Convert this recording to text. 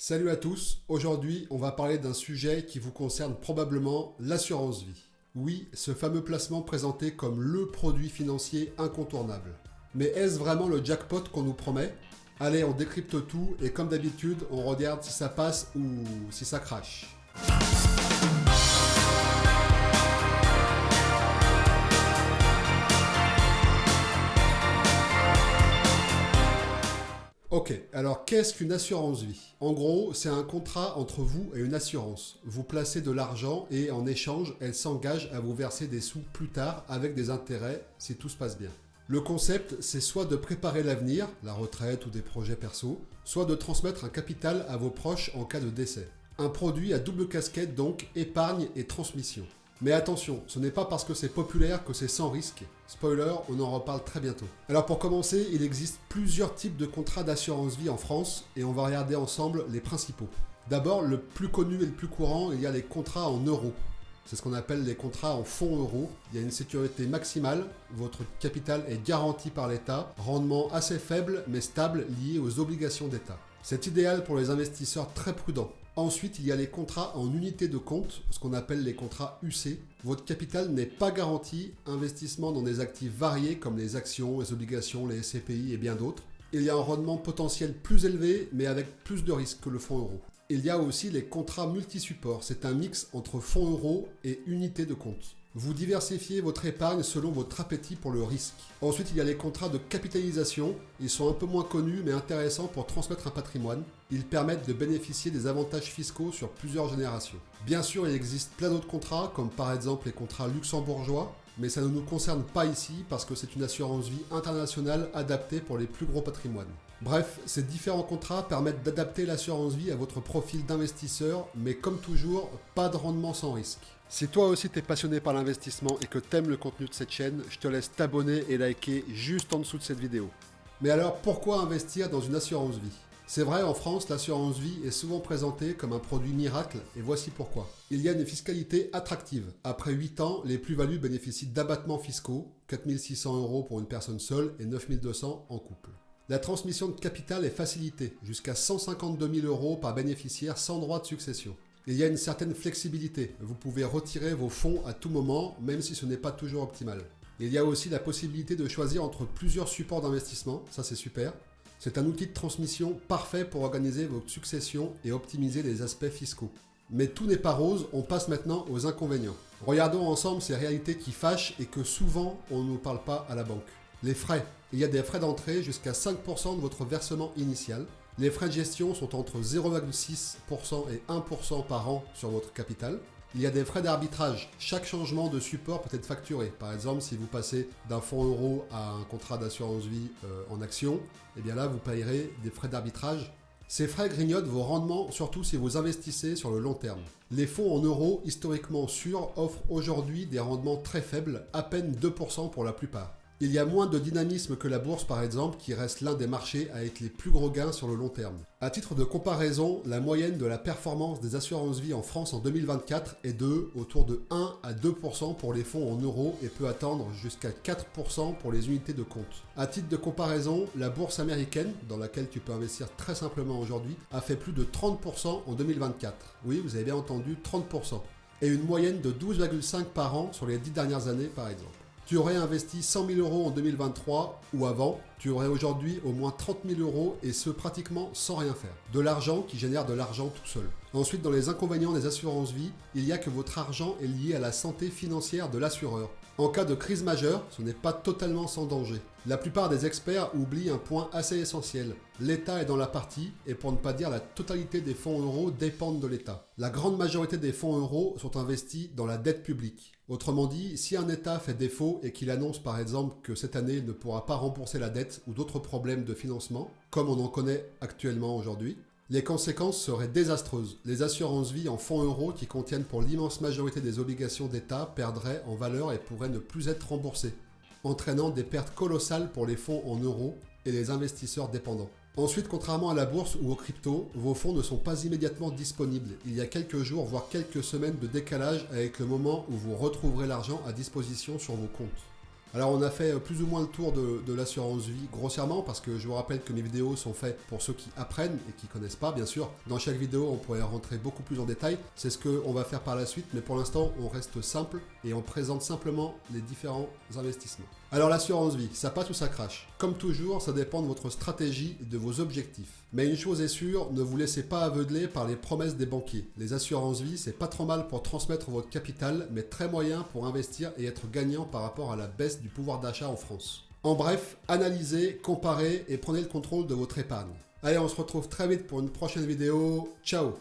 Salut à tous, aujourd'hui on va parler d'un sujet qui vous concerne probablement, l'assurance vie. Oui, ce fameux placement présenté comme le produit financier incontournable. Mais est-ce vraiment le jackpot qu'on nous promet? Allez, on décrypte tout et comme d'habitude, on regarde si ça passe ou si ça crache. Ok, alors qu'est-ce qu'une assurance vie? En gros, c'est un contrat entre vous et une assurance. Vous placez de l'argent et en échange, elle s'engage à vous verser des sous plus tard avec des intérêts si tout se passe bien. Le concept, c'est soit de préparer l'avenir, la retraite ou des projets perso, soit de transmettre un capital à vos proches en cas de décès. Un produit à double casquette donc, épargne et transmission. Mais attention, ce n'est pas parce que c'est populaire que c'est sans risque. Spoiler, on en reparle très bientôt. Alors pour commencer, il existe plusieurs types de contrats d'assurance vie en France et on va regarder ensemble les principaux. D'abord, le plus connu et le plus courant, il y a les contrats en euros. C'est ce qu'on appelle les contrats en fonds euros. Il y a une sécurité maximale, votre capital est garanti par l'État, rendement assez faible mais stable lié aux obligations d'État. C'est idéal pour les investisseurs très prudents. Ensuite, il y a les contrats en unité de compte, ce qu'on appelle les contrats UC. Votre capital n'est pas garanti, investissement dans des actifs variés comme les actions, les obligations, les SCPI et bien d'autres. Il y a un rendement potentiel plus élevé, mais avec plus de risques que le fonds euro. Il y a aussi les contrats multisupports, c'est un mix entre fonds euros et unité de compte. Vous diversifiez votre épargne selon votre appétit pour le risque. Ensuite, il y a les contrats de capitalisation. Ils sont un peu moins connus mais intéressants pour transmettre un patrimoine. Ils permettent de bénéficier des avantages fiscaux sur plusieurs générations. Bien sûr, il existe plein d'autres contrats, comme par exemple les contrats luxembourgeois, mais ça ne nous concerne pas ici parce que c'est une assurance vie internationale adaptée pour les plus gros patrimoines. Bref, ces différents contrats permettent d'adapter l'assurance vie à votre profil d'investisseur, mais comme toujours, pas de rendement sans risque. Si toi aussi t'es passionné par l'investissement et que t'aimes le contenu de cette chaîne, je te laisse t'abonner et liker juste en dessous de cette vidéo. Mais alors pourquoi investir dans une assurance vie? C'est vrai, en France, l'assurance vie est souvent présentée comme un produit miracle et voici pourquoi. Il y a une fiscalité attractive. Après 8 ans, les plus-values bénéficient d'abattements fiscaux, 4 600 € pour une personne seule et 9 200 en couple. La transmission de capital est facilitée, jusqu'à 152 000 € par bénéficiaire sans droit de succession. Il y a une certaine flexibilité, vous pouvez retirer vos fonds à tout moment, même si ce n'est pas toujours optimal. Il y a aussi la possibilité de choisir entre plusieurs supports d'investissement, ça c'est super. C'est un outil de transmission parfait pour organiser votre succession et optimiser les aspects fiscaux. Mais tout n'est pas rose, on passe maintenant aux inconvénients. Regardons ensemble ces réalités qui fâchent et que souvent on ne nous parle pas à la banque. Les frais. Il y a des frais d'entrée jusqu'à 5% de votre versement initial. Les frais de gestion sont entre 0,6% et 1% par an sur votre capital. Il y a des frais d'arbitrage. Chaque changement de support peut être facturé. Par exemple, si vous passez d'un fonds euro à un contrat d'assurance vie en action, eh bien là, vous payerez des frais d'arbitrage. Ces frais grignotent vos rendements, surtout si vous investissez sur le long terme. Les fonds en euros, historiquement sûrs, offrent aujourd'hui des rendements très faibles, à peine 2% pour la plupart. Il y a moins de dynamisme que la bourse par exemple, qui reste l'un des marchés avec les plus gros gains sur le long terme. À titre de comparaison, la moyenne de la performance des assurances vie en France en 2024 est autour de 1 à 2% pour les fonds en euros et peut atteindre jusqu'à 4% pour les unités de compte. À titre de comparaison, la bourse américaine, dans laquelle tu peux investir très simplement aujourd'hui, a fait plus de 30% en 2024. Oui, vous avez bien entendu, 30%. Et une moyenne de 12,5 par an sur les 10 dernières années par exemple. Tu aurais investi 100 000 € en 2023 ou avant, tu aurais aujourd'hui au moins 30 000 € et ce pratiquement sans rien faire. De l'argent qui génère de l'argent tout seul. Ensuite, dans les inconvénients des assurances vie, il y a que votre argent est lié à la santé financière de l'assureur. En cas de crise majeure, ce n'est pas totalement sans danger. La plupart des experts oublient un point assez essentiel. L'État est dans la partie et pour ne pas dire la totalité des fonds euros dépendent de l'État. La grande majorité des fonds euros sont investis dans la dette publique. Autrement dit, si un État fait défaut et qu'il annonce par exemple que cette année il ne pourra pas rembourser la dette ou d'autres problèmes de financement, comme on en connaît actuellement aujourd'hui, les conséquences seraient désastreuses. Les assurances vie en fonds euros qui contiennent pour l'immense majorité des obligations d'État perdraient en valeur et pourraient ne plus être remboursées, entraînant des pertes colossales pour les fonds en euros et les investisseurs dépendants. Ensuite, contrairement à la bourse ou aux cryptos, vos fonds ne sont pas immédiatement disponibles. Il y a quelques jours, voire quelques semaines de décalage avec le moment où vous retrouverez l'argent à disposition sur vos comptes. Alors on a fait plus ou moins le tour de l'assurance vie grossièrement parce que je vous rappelle que mes vidéos sont faites pour ceux qui apprennent et qui connaissent pas bien sûr. Dans chaque vidéo on pourrait rentrer beaucoup plus en détail, c'est ce qu'on va faire par la suite, mais pour l'instant on reste simple et on présente simplement les différents investissements. Alors l'assurance vie, ça passe ou ça crache? Comme toujours, ça dépend de votre stratégie et de vos objectifs. Mais une chose est sûre, ne vous laissez pas aveugler par les promesses des banquiers. Les assurances vie, c'est pas trop mal pour transmettre votre capital, mais très moyen pour investir et être gagnant par rapport à la baisse du pouvoir d'achat en France. En bref, analysez, comparez et prenez le contrôle de votre épargne. Allez, on se retrouve très vite pour une prochaine vidéo. Ciao!